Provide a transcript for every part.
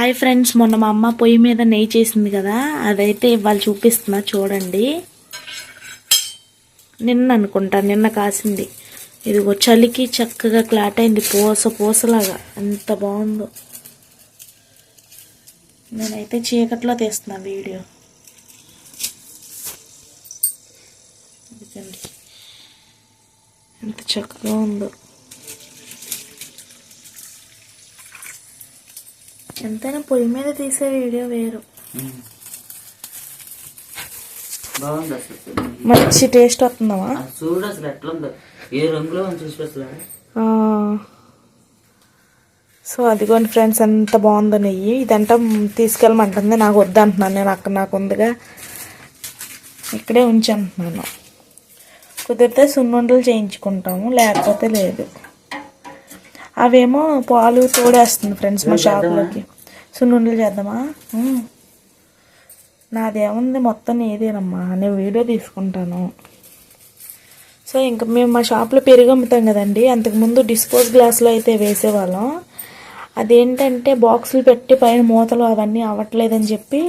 Hi friends, మొన్న మా అమ్మ పొయ్యి మీద నెయ్యి చేసింది కదా, అదైతే ఇవాళ చూపిస్తున్నా చూడండి. నిన్న కాసింది. ఇదిగో చలికి చక్కగా క్లాట్ అయింది, పూసలాగా ఎంత బాగుందో. నేనైతే చీకట్లో తీస్తున్నా వీడియో. ఎంత చక్కగా ఉందో. ఎంతైనా పొయ్యి మీద తీసే వీడియో వేరు. మంచి టేస్ట్ వస్తుందమ్మా. చూడు అసలు ఎట్లుందో, ఏ రంగులో సో అదిగోండి ఫ్రెండ్స్, ఎంత బాగుందో నెయ్యి. ఇదంతా తీసుకెళ్ళమంటుంది, నాకు వద్దంటున్నాను. నేను అక్కడ నాకు ఉందిగా ఇక్కడే ఉంచంటున్నాను. కుదిరితే సున్నుండలు చేయించుకుంటాము, లేకపోతే లేదు. అవేమో పాలు తోడేస్తుంది ఫ్రెండ్స్ మా షాప్లోకి. సున్నుండలు చేద్దామా? నాదేముంది, మొత్తం నీదేనమ్మా, నేను వీడియో తీసుకుంటాను. సో ఇంకా మేము మా షాప్లో పెరుగు అమ్ముతాం కదండి. అంతకుముందు డిస్పోజ్ గ్లాసులో అయితే వేసేవాళ్ళం. అదేంటంటే బాక్సులు పెట్టి పైన మూతలు అవన్నీ అవ్వట్లేదని చెప్పి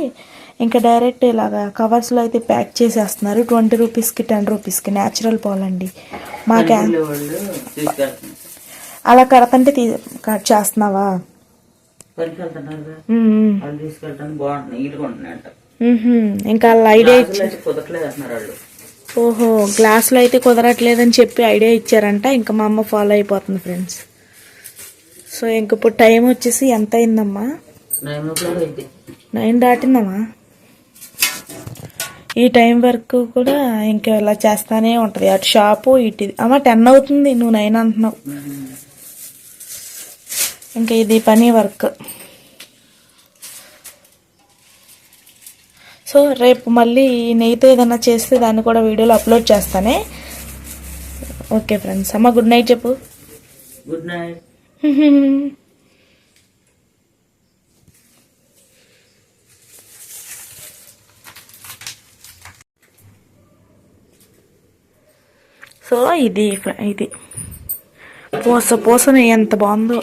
ఇంకా డైరెక్ట్ ఇలాగా కవర్స్లో అయితే ప్యాక్ చేసేస్తున్నారు. 20 రూపీస్కి 10 రూపీస్కి న్యాచురల్ పాలండి. మాకే అలా కడతంటే కట్ చేస్తున్నావా? ఇంకా ఐడియా ఇచ్చారు. ఓహో, గ్లాసులో అయితే కుదరట్లేదని చెప్పి ఐడియా ఇచ్చారంట. ఇంకా మా అమ్మ ఫాలో అయిపోతుంది ఫ్రెండ్స్. సో ఇంక ఇప్పుడు టైం వచ్చేసి ఎంత అయిందమ్మా? 9 దాటిందమ్మా. ఈ టైం వరకు కూడా ఇంకా ఇలా చేస్తానే ఉంటుంది. అటు షాపు ఇటు. అమ్మ 10 అవుతుంది, నువ్వు 9 అంటున్నావు. ఇంకా ఇది పని వర్క్. సో రేపు మళ్ళీ నెయ్యితో ఏదైనా చేస్తే దాన్ని కూడా వీడియోలో అప్లోడ్ చేస్తానే. ఓకే ఫ్రెండ్స్, అమ్మ గుడ్ నైట్ చెప్పు. Good night. సో ఇది పూస నెయ్యి ఎంత బాగుందో.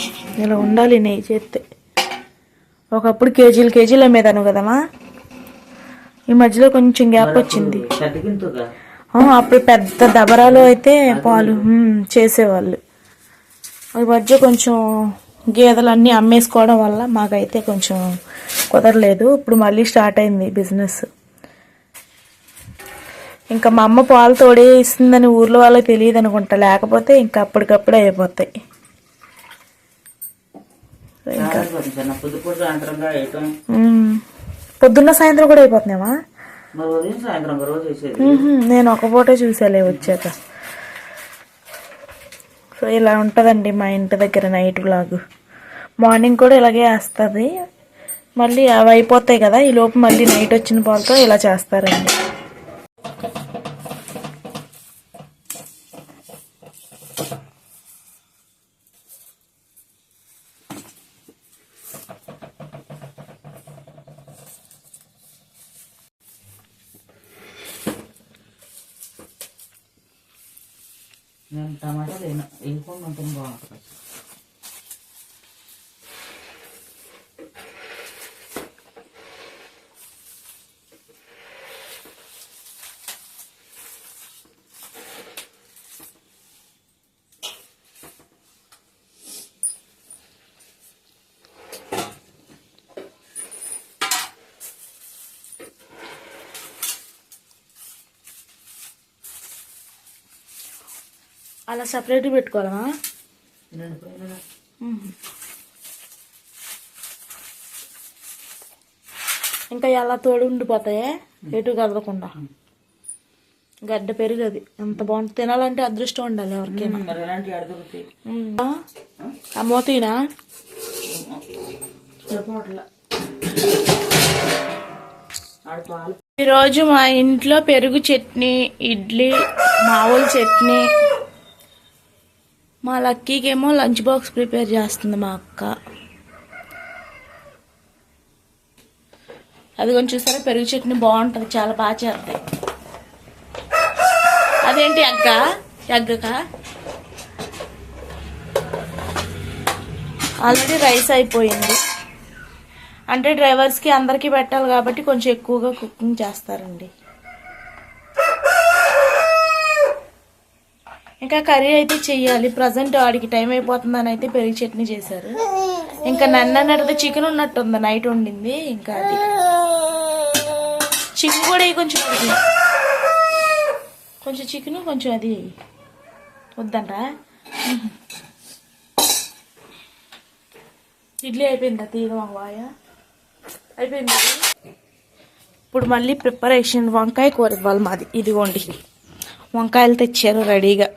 ఇలా ఉండాలి నెయ్యి చేస్తే. ఒకప్పుడు కేజీలు అమ్మేదాను కదమ్మా. ఈ మధ్యలో కొంచెం గ్యాప్ వచ్చింది. అప్పుడు పెద్ద దబరాలు అయితే పాలు చేసేవాళ్ళు. ఈ మధ్య కొంచెం గేదెలన్నీ అమ్మేసుకోవడం వల్ల మాకైతే కొంచెం కుదరలేదు. ఇప్పుడు మళ్ళీ స్టార్ట్ అయింది బిజినెస్. ఇంకా మా అమ్మ పాలు తోడే ఇస్తుందని ఊర్లో వాళ్ళకి తెలియదు అనుకుంటా, లేకపోతే ఇంకా అప్పటికప్పుడే అయిపోతాయి. పొద్దున్న సాయంత్రం కూడా అయిపోతున్నావా? నేను ఒక పూటే చూసాలే వచ్చాక. సో ఇలా ఉంటుందండి మా ఇంటి దగ్గర నైట్ వ్లాగ్. మార్నింగ్ కూడా ఇలాగే వేస్తుంది. మళ్ళీ అవి అయిపోతాయి కదా, ఈ లోపు మళ్ళీ నైట్ వచ్చిన పాలతో ఇలా చేస్తారండి. నేను టమాటా వేయకుండా ఉంటుంది, బాగుంటుంది. అలా సపరేట్గా పెట్టుకోవాలా? ఇంకా ఎలా తోడు ఉండిపోతాయే, ఎటు కదలకుండా. గడ్డ పెరుగు అది ఎంత బాగుంటుంది. తినాలంటే అదృష్టం ఉండాలి ఎవరికైనా. అమ్మోతీనా ఈరోజు మా ఇంట్లో పెరుగు చట్నీ, ఇడ్లీ, మామూలు చట్నీ. మా లక్కీకేమో లంచ్ బాక్స్ ప్రిపేర్ చేస్తుంది మా అక్క. అది కొంచెం చూసారా, పెరుగు చట్నీ బాగుంటుంది, చాలా బాగా చేస్తాయి. అదేంటి ఎగ్గక ఆల్రెడీ రైస్ అయిపోయింది. అంటే డ్రైవర్స్కి అందరికీ పెట్టాలి కాబట్టి కొంచెం ఎక్కువగా కుకింగ్ చేస్తారండి. ఇంకా కర్రీ అయితే చెయ్యాలి. ప్రజెంట్ వాడికి టైం అయిపోతుందని అయితే పెరుగు చట్నీ చేశారు. ఇంకా నన్ను అన్నట్టు చికెన్ ఉన్నట్టుంది, నైట్ వండింది. ఇంకా అది చికెన్ కూడా కొంచెం కొంచెం చికెన్ కొంచెం అది వద్దంట. ఇడ్లీ అయిపోయిందా? తీయడం వాయ అయిపోయింది. ఇప్పుడు మళ్ళీ ప్రిపరేషన్ వంకాయ కూర ఇవ్వాలి మాది. ఇదిగోండి వంకాయలు తెచ్చారు రెడీగా.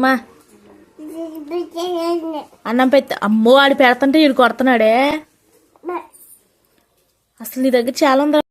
మా అన్నం పెద్ద అమ్మో ఆడి పెడుతుంటే వీడు కొడుతున్నాడే. అసలు నీ దగ్గర చాలా ఉంది.